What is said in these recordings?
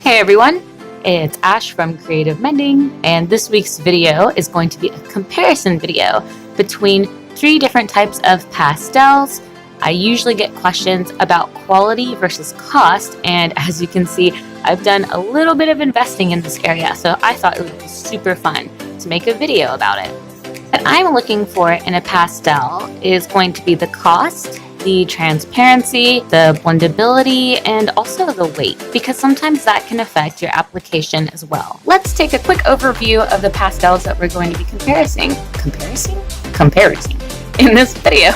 Hey everyone, it's Ash from Creative Mending, and this week's video is going to be a comparison video between 3 different types of pastels. I usually get questions about quality versus cost, and as you can see, I've done a little bit of investing in this area, so I thought it would be super fun to make a video about it. What I'm looking for in a pastel is going to be the cost, the transparency, the blendability, and also the weight, because sometimes that can affect your application as well. Let's take a quick overview of the pastels that we're going to be comparing in this video.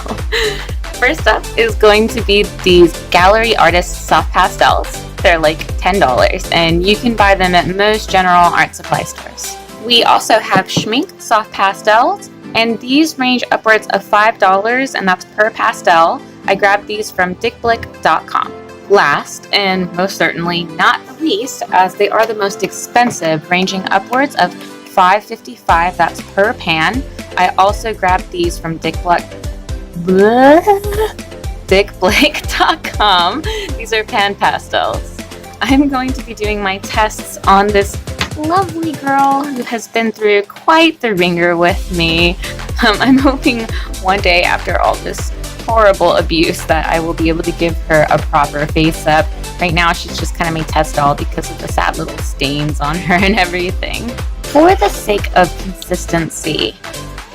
First up is going to be these Gallery Artist soft pastels. They're like $10, and you can buy them at most general art supply stores. We also have Schmincke soft pastels, and these range upwards of $5, and that's per pastel. I grabbed these from dickblick.com. Last, and most certainly not the least, as they are the most expensive, ranging upwards of $5.55, that's per pan. I also grabbed these from dickblick.com. These are PanPastels. I'm going to be doing my tests on this lovely girl who has been through quite the ringer with me. I'm hoping one day, after all this horrible abuse, that I will be able to give her a proper face up. Right now she's just kind of my test doll because of the sad little stains on her and everything. For the sake of consistency,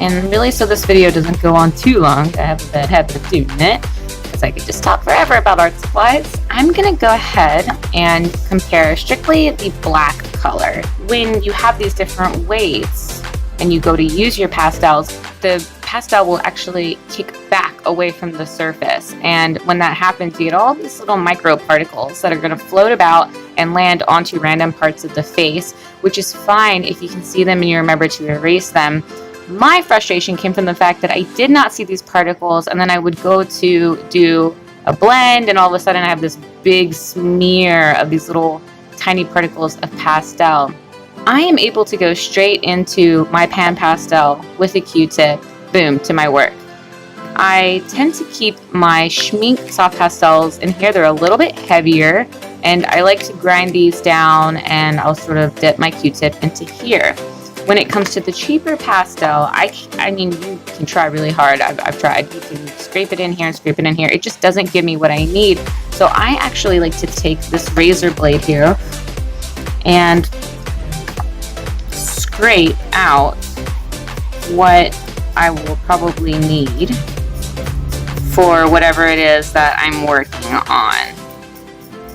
and really so this video doesn't go on too long, I have a bad habit of doing it because I could just talk forever about art supplies, I'm gonna go ahead and compare strictly the black color. When you have these different weights and you go to use your pastels, the pastel will actually kick back away from the surface, and when that happens you get all these little micro particles that are going to float about and land onto random parts of the face, which is fine if you can see them and you remember to erase them. My frustration came from the fact that I did not see these particles, and then I would go to do a blend and all of a sudden I have this big smear of these little tiny particles of pastel. I am able to go straight into my pan pastel with a Q-tip, boom, to my work. I tend to keep my Schmincke soft pastels in here. They're a little bit heavier, and I like to grind these down, and I'll sort of dip my Q-tip into here. When it comes to the cheaper pastel, I mean, you can try really hard. I've tried. You can scrape it in here and scrape it in here. It just doesn't give me what I need. So I actually like to take this razor blade here and scrape out what I will probably need for whatever it is that I'm working on.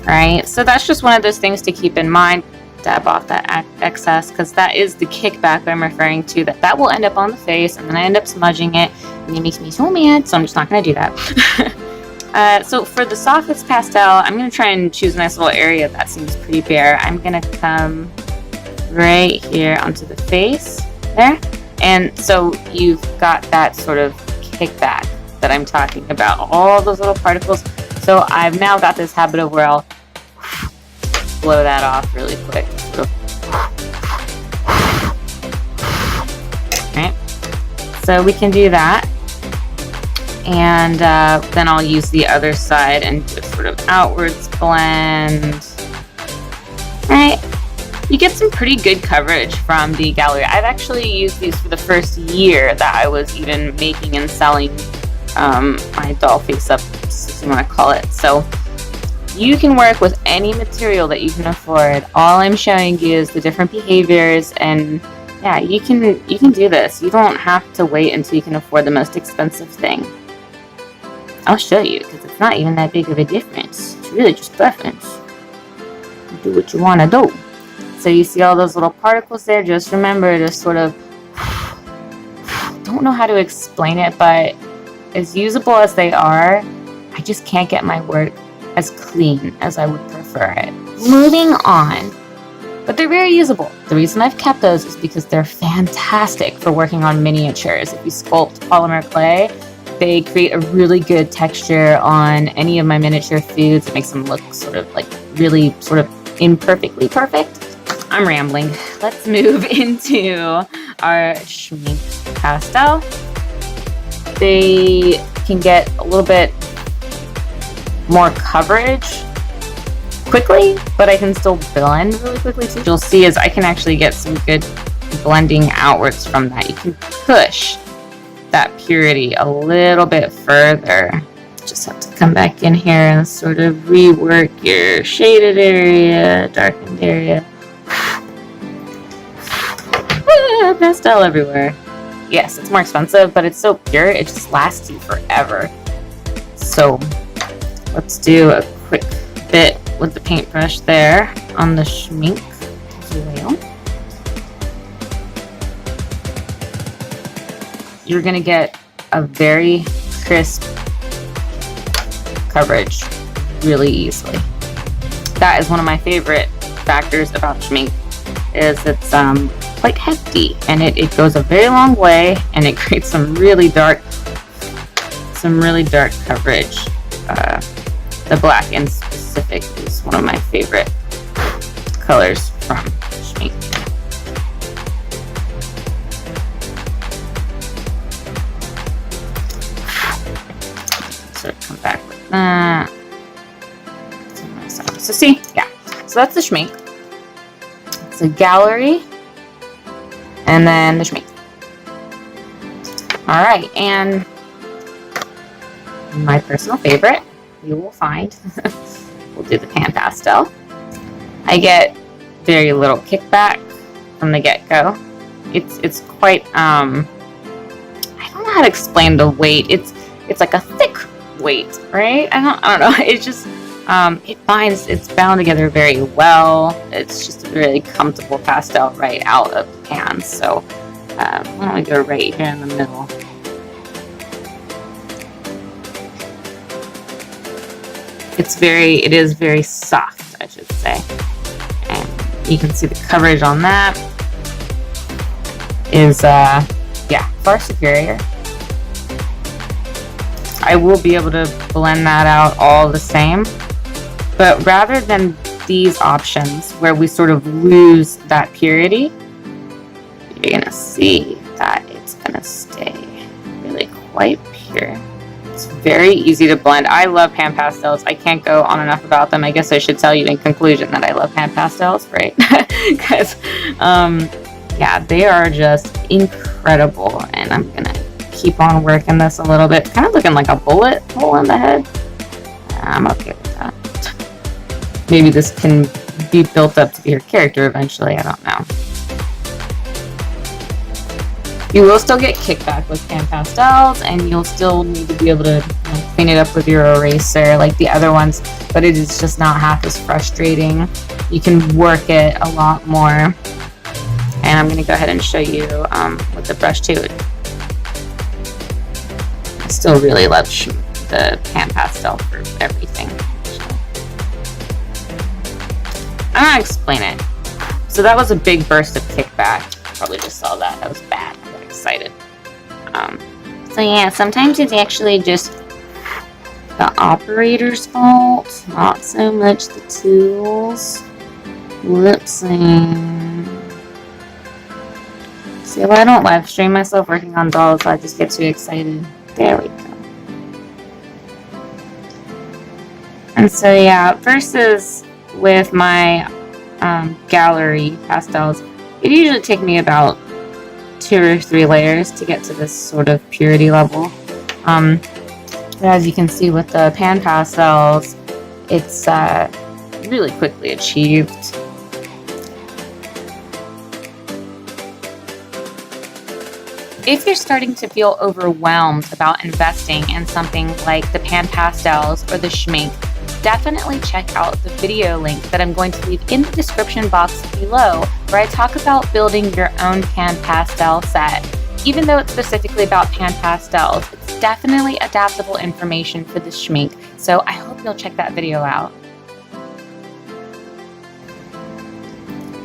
Right? So that's just one of those things to keep in mind. Dab off that excess, because that is the kickback I'm referring to, that will end up on the face, and then I end up smudging it, and it makes me so mad, so I'm just not going to do that. So for the softest pastel, I'm going to try and choose a nice little area that seems pretty bare. I'm going to come right here onto the face there, and so you've got that sort of kickback that I'm talking about, all those little particles. So I've now got this habit of where I'll blow that off really quick. Right, so we can do that, and then I'll use the other side and just sort of outwards blend. Right, you get some pretty good coverage from the gallery. I've actually used these for the first year that I was even making and selling my doll face up, if you want to call it. So you can work with any material that you can afford. All I'm showing you is the different behaviors, and yeah, you can do this. You don't have to wait until you can afford the most expensive thing. I'll show you, because it's not even that big of a difference. It's really just preference. You do what you want to do. So you see all those little particles there? Just remember to sort of, don't know how to explain it, but as usable as they are, I just can't get my work as clean as I would prefer it. Moving on, but they're very usable. The reason I've kept those is because they're fantastic for working on miniatures. If you sculpt polymer clay, they create a really good texture on any of my miniature foods. It makes them look sort of like really sort of imperfectly perfect. I'm rambling. Let's move into our Schmincke pastel. They can get a little bit more coverage quickly, but I can still blend really quickly too. You'll see is I can actually get some good blending outwards from that. You can push that purity a little bit further. Just have to come back in here and sort of rework your shaded area, darkened area. Pastel everywhere. Yes, it's more expensive, but it's so pure, it just lasts you forever. So let's do a quick bit with the paintbrush there on the Schmincke as well. You're gonna get a very crisp coverage really easily. That is one of my favorite factors about Schmincke, is it's quite hefty, and it goes a very long way, and it creates some really dark coverage. The black in specific is one of my favorite colors from Schmincke. So come back with that. So see, yeah. So that's the Schmincke. It's a gallery, and then the Schmincke. All right, and my personal favorite, you will find, we'll do the PanPastel. I get very little kickback from the get-go. It's quite I don't know how to explain the weight. It's like a thick weight, right? I don't know. It's just it's bound together very well. It's just a really comfortable pastel right out of the pan. So why don't we go right here in the middle. It is very soft, I should say. And you can see the coverage on that is, yeah, far superior. I will be able to blend that out all the same, but rather than these options where we sort of lose that purity, you're gonna see that it's gonna stay really quite pure. It's very easy to blend. I love PanPastels. I can't go on enough about them. I guess I should tell you in conclusion that I love PanPastels, right? Because, yeah, they are just incredible, and I'm gonna keep on working this a little bit. Kind of looking like a bullet hole in the head. I'm okay with that. Maybe this can be built up to be your character eventually. I don't know. You will still get kickback with PanPastels, and you'll still need to be able to clean it up with your eraser like the other ones, but it is just not half as frustrating. You can work it a lot more. And I'm going to go ahead and show you with the brush too. I still really love the PanPastel for everything. I'm going to explain it. So that was a big burst of kickback. Probably just saw that. That was bad. I got excited. So yeah, sometimes it's actually just the operator's fault, not so much the tools. Whoopsie. See, well, I don't live stream myself working on dolls, so I just get too excited. There we go. And so yeah, versus with my gallery pastels, it usually takes me about 2 or 3 layers to get to this sort of purity level. But as you can see with the PanPastels, it's really quickly achieved. If you're starting to feel overwhelmed about investing in something like the PanPastels or the Schmincke, definitely check out the video link that I'm going to leave in the description box below, where I talk about building your own PanPastel set. Even though it's specifically about PanPastels, it's definitely adaptable information for the Schmincke, so I hope you'll check that video out.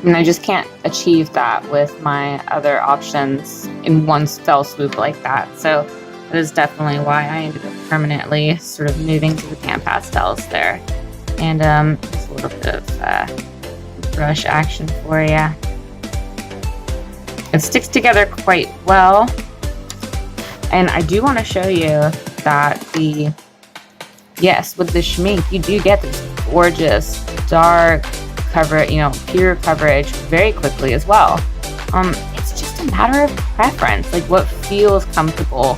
And I just can't achieve that with my other options in one fell swoop like that. So that is definitely why I ended up permanently sort of moving to the PanPastels there. And just a little bit of brush action for you. It sticks together quite well. And I do want to show you that yes, with the Schmincke, you do get this gorgeous, dark cover, pure coverage very quickly as well. It's just a matter of preference, like what feels comfortable.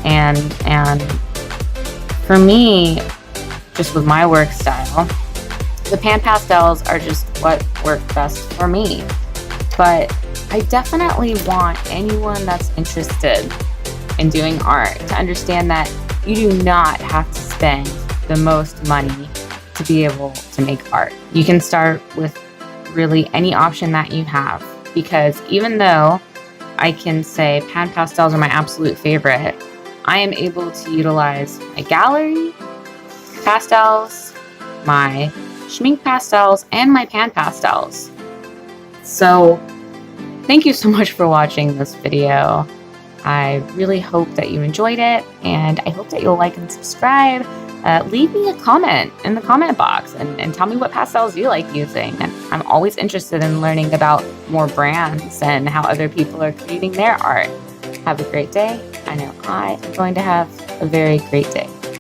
And for me, just with my work style, the PanPastels are just what work best for me. But I definitely want anyone that's interested in doing art to understand that you do not have to spend the most money to be able to make art. You can start with really any option that you have, because even though I can say PanPastels are my absolute favorite, I am able to utilize my gallery pastels, my Schmincke pastels, and my PanPastels. So thank you so much for watching this video. I really hope that you enjoyed it, and I hope that you'll like and subscribe. Leave me a comment in the comment box and tell me what pastels you like using. And I'm always interested in learning about more brands and how other people are creating their art. Have a great day. I know I am going to have a very great day.